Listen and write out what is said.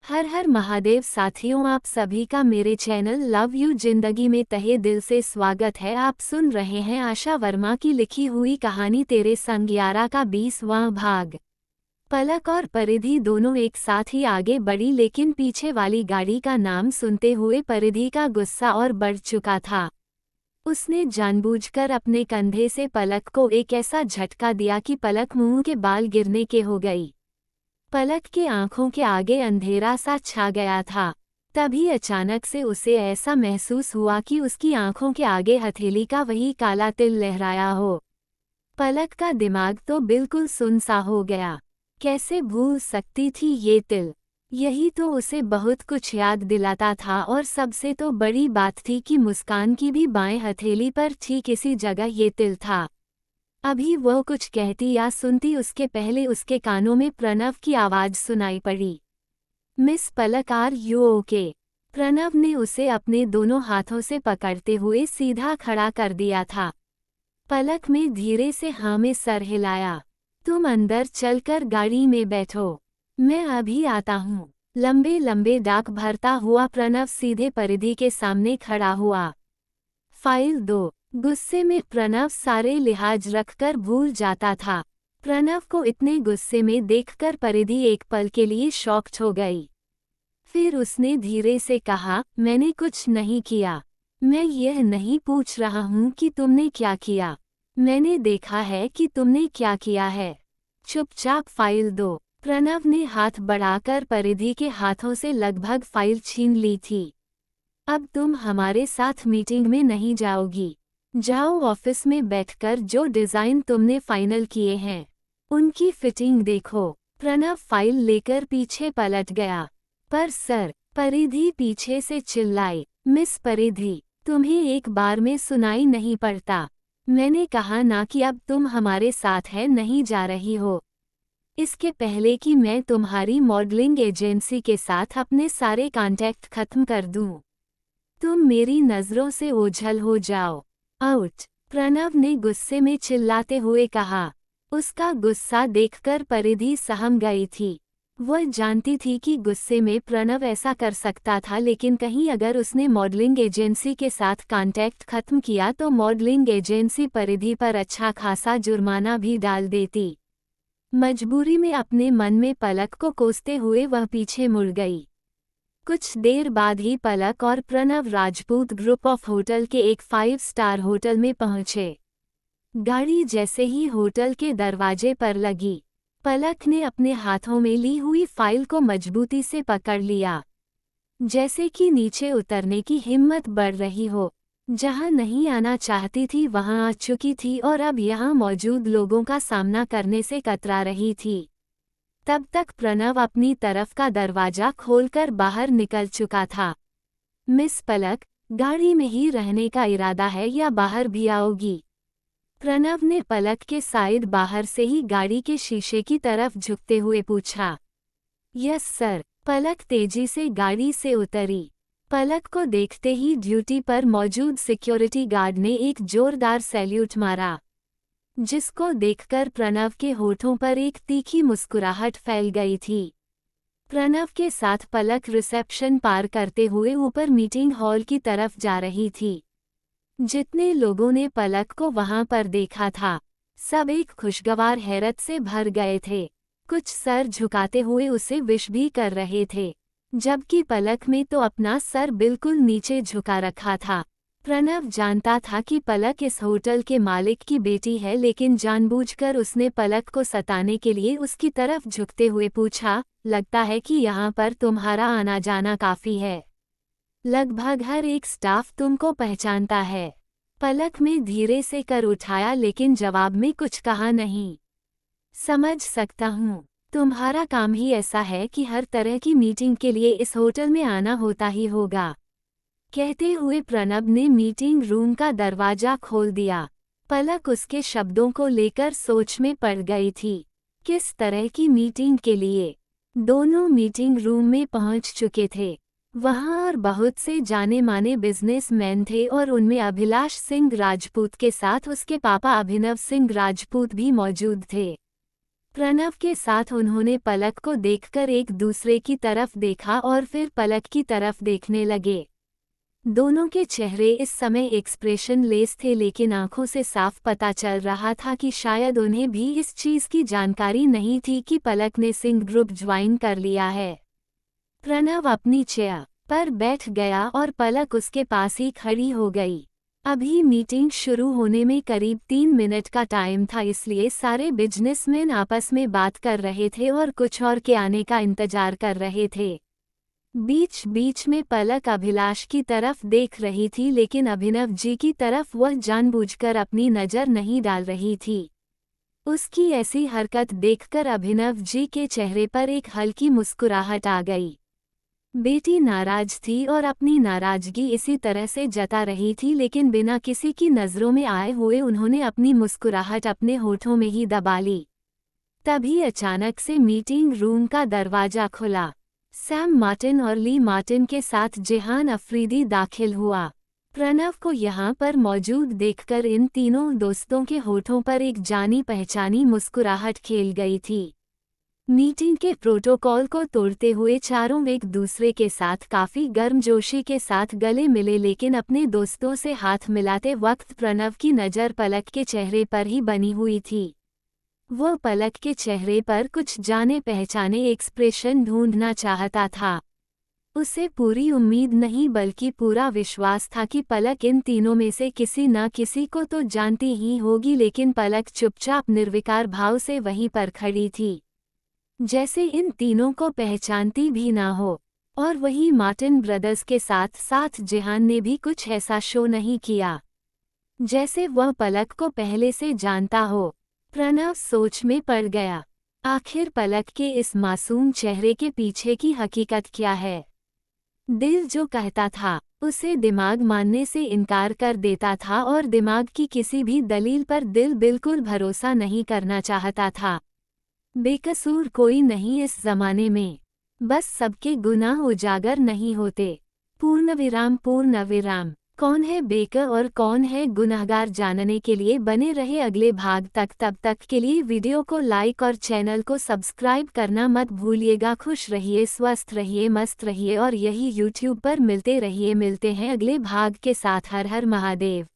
हर हर महादेव साथियों, आप सभी का मेरे चैनल लव यू जिंदगी में तहे दिल से स्वागत है। आप सुन रहे हैं आशा वर्मा की लिखी हुई कहानी तेरे संग यारा का 20वां भाग। पलक और परिधि दोनों एक साथ ही आगे बढ़ी, लेकिन पीछे वाली गाड़ी का नाम सुनते हुए परिधि का गुस्सा और बढ़ चुका था। उसने जानबूझकर अपने कंधे से पलक को एक ऐसा झटका दिया कि पलक मुंह के बाल गिरने के हो गई। पलक की आंखों के आगे अंधेरा सा छा गया था। तभी अचानक से उसे ऐसा महसूस हुआ कि उसकी आंखों के आगे हथेली का वही काला तिल लहराया हो। पलक का दिमाग तो बिल्कुल सुन सा हो गया। कैसे भूल सकती थी ये तिल? यही तो उसे बहुत कुछ याद दिलाता था, और सबसे तो बड़ी बात थी कि मुस्कान की भी बाएं हथेली पर ठीक इसी जगह ये तिल था। अभी वह कुछ कहती या सुनती उसके पहले उसके कानों में प्रणव की आवाज सुनाई पड़ी। Miss Palak, are you okay? Pranav ने उसे अपने दोनों हाथों से पकड़ते हुए सीधा खड़ा कर दिया था। पलक में धीरे से हाँ में सर हिलाया। तुम अंदर चलकर गाड़ी में बैठो, मैं अभी आता हूँ। लंबे लंबे डाक भरता हुआ प्रणव सीधे परिधि के सामने खड़ा हुआ। फाइल दो। गुस्से में प्रणव सारे लिहाज रखकर भूल जाता था। प्रणव को इतने गुस्से में देखकर परिधि एक पल के लिए शॉक्ड हो गई। फिर उसने धीरे से कहा, मैंने कुछ नहीं किया। मैं यह नहीं पूछ रहा हूँ कि तुमने क्या किया, मैंने देखा है कि तुमने क्या किया है। चुपचाप फाइल दो। प्रणव ने हाथ बढ़ाकर परिधि के हाथों से लगभग फाइल छीन ली थी। अब तुम हमारे साथ मीटिंग में नहीं जाओगी। जाओ ऑफिस में बैठकर जो डिज़ाइन तुमने फाइनल किए हैं उनकी फिटिंग देखो। प्रणव फाइल लेकर पीछे पलट गया। पर सर, परिधि पीछे से चिल्लाई। मिस परिधि, तुम्हें एक बार में सुनाई नहीं पड़ता? मैंने कहा ना कि अब तुम हमारे साथ है नहीं जा रही हो। इसके पहले कि मैं तुम्हारी मॉडलिंग एजेंसी के साथ अपने सारे कॉन्टैक्ट खत्म कर दूं, तुम मेरी नज़रों से ओझल हो जाओ। आउट! प्रणव ने गुस्से में चिल्लाते हुए कहा। उसका गुस्सा देखकर परिधि सहम गई थी। वह जानती थी कि गुस्से में प्रणव ऐसा कर सकता था, लेकिन कहीं अगर उसने मॉडलिंग एजेंसी के साथ कॉन्टैक्ट खत्म किया तो मॉडलिंग एजेंसी परिधि पर अच्छा खासा जुर्माना भी डाल देती। मजबूरी में अपने मन में पलक को कोसते हुए वह पीछे मुड़ गई। कुछ देर बाद ही पलक और Pranav Rajput group of hotel के एक 5 स्टार होटल में पहुंचे। गाड़ी जैसे ही होटल के दरवाजे पर लगी, पलक ने अपने हाथों में ली हुई फाइल को मजबूती से पकड़ लिया, जैसे कि नीचे उतरने की हिम्मत बढ़ रही हो। जहां नहीं आना चाहती थी वहां आ चुकी थी, और अब यहां मौजूद लोगों का सामना करने से कतरा रही थी। तब तक प्रणव अपनी तरफ का दरवाजा खोलकर बाहर निकल चुका था। मिस पलक, गाड़ी में ही रहने का इरादा है या बाहर भी आओगी? प्रणव ने पलक के साइड बाहर से ही गाड़ी के शीशे की तरफ झुकते हुए पूछा। Yes sir. पलक तेजी से गाड़ी से उतरी। पलक को देखते ही ड्यूटी पर मौजूद सिक्योरिटी गार्ड ने एक जोरदार सैल्यूट मारा, जिसको देखकर प्रणव के होठों पर एक तीखी मुस्कुराहट फैल गई थी। प्रणव के साथ पलक रिसेप्शन पार करते हुए ऊपर मीटिंग हॉल की तरफ जा रही थी। जितने लोगों ने पलक को वहां पर देखा था, सब एक खुशगवार हैरत से भर गए थे। कुछ सर झुकाते हुए उसे विश भी कर रहे थे, जबकि पलक में तो अपना सर बिल्कुल नीचे झुका रखा था। प्रणव जानता था कि पलक इस होटल के मालिक की बेटी है, लेकिन जानबूझकर उसने पलक को सताने के लिए उसकी तरफ झुकते हुए पूछा, लगता है कि यहाँ पर तुम्हारा आना जाना काफ़ी है। लगभग हर एक स्टाफ तुमको पहचानता है। पलक में धीरे से कर उठाया, लेकिन जवाब में कुछ कहा नहीं। समझ सकता हूँ, तुम्हारा काम ही ऐसा है कि हर तरह की मीटिंग के लिए इस होटल में आना होता ही होगा। कहते हुए प्रणव ने मीटिंग रूम का दरवाजा खोल दिया। पलक उसके शब्दों को लेकर सोच में पड़ गई थी। किस तरह की मीटिंग के लिए? दोनों मीटिंग रूम में पहुंच चुके थे। वहां और बहुत से जाने माने बिजनेसमैन थे, और उनमें अभिलाष सिंह राजपूत के साथ उसके पापा अभिनव सिंह राजपूत भी मौजूद थे। प्रणव के साथ उन्होंने पलक को देखकर एक दूसरे की तरफ देखा और फिर पलक की तरफ देखने लगे। दोनों के चेहरे इस समय एक्सप्रेशन लेस थे, लेकिन आंखों से साफ पता चल रहा था कि शायद उन्हें भी इस चीज की जानकारी नहीं थी कि पलक ने सिंह ग्रुप ज्वाइन कर लिया है। प्रणव अपनी चेयर पर बैठ गया और पलक उसके पास ही खड़ी हो गई। अभी मीटिंग शुरू होने में करीब 3 मिनट का टाइम था, इसलिए सारे बिजनेसमैन आपस में बात कर रहे थे और कुछ और के आने का इंतजार कर रहे थे। बीच बीच में पलक अभिलाष की तरफ देख रही थी, लेकिन अभिनव जी की तरफ वह जानबूझकर अपनी नज़र नहीं डाल रही थी। उसकी ऐसी हरकत देखकर अभिनव जी के चेहरे पर एक हल्की मुस्कुराहट आ गई। बेटी नाराज थी और अपनी नाराजगी इसी तरह से जता रही थी, लेकिन बिना किसी की नज़रों में आए हुए उन्होंने अपनी मुस्कुराहट अपने होठों में ही दबा ली। तभी अचानक से मीटिंग रूम का दरवाज़ा खुला। सैम मार्टिन और ली मार्टिन के साथ जेहान अफरीदी दाखिल हुआ। प्रणव को यहाँ पर मौजूद देखकर इन तीनों दोस्तों के होठों पर एक जानी पहचानी मुस्कुराहट खेल गई थी। मीटिंग के प्रोटोकॉल को तोड़ते हुए चारों एक दूसरे के साथ काफी गर्मजोशी के साथ गले मिले, लेकिन अपने दोस्तों से हाथ मिलाते वक्त प्रणव की नज़र पलक के चेहरे पर ही बनी हुई थी। वह पलक के चेहरे पर कुछ जाने पहचाने एक्सप्रेशन ढूंढना चाहता था। उसे पूरी उम्मीद नहीं बल्कि पूरा विश्वास था कि पलक इन तीनों में से किसी न किसी को तो जानती ही होगी, लेकिन पलक चुपचाप निर्विकार भाव से वहीं पर खड़ी थी, जैसे इन तीनों को पहचानती भी ना हो। और वही मार्टिन ब्रदर्स के साथ साथ जेहान ने भी कुछ ऐसा शो नहीं किया जैसे वह पलक को पहले से जानता हो। प्रणव सोच में पड़ गया, आखिर पलक के इस मासूम चेहरे के पीछे की हकीकत क्या है। दिल जो कहता था उसे दिमाग मानने से इनकार कर देता था, और दिमाग की किसी भी दलील पर दिल बिल्कुल भरोसा नहीं करना चाहता था। बेकसूर कोई नहीं इस जमाने में, बस सबके गुनाह उजागर नहीं होते। पूर्ण विराम। कौन है बेकर और कौन है गुनहगार, जानने के लिए बने रहे अगले भाग तक। तब तक के लिए वीडियो को लाइक और चैनल को सब्सक्राइब करना मत भूलिएगा। खुश रहिए, स्वस्थ रहिए, मस्त रहिए और यही यूट्यूब पर मिलते रहिए। मिलते हैं अगले भाग के साथ। हर हर महादेव।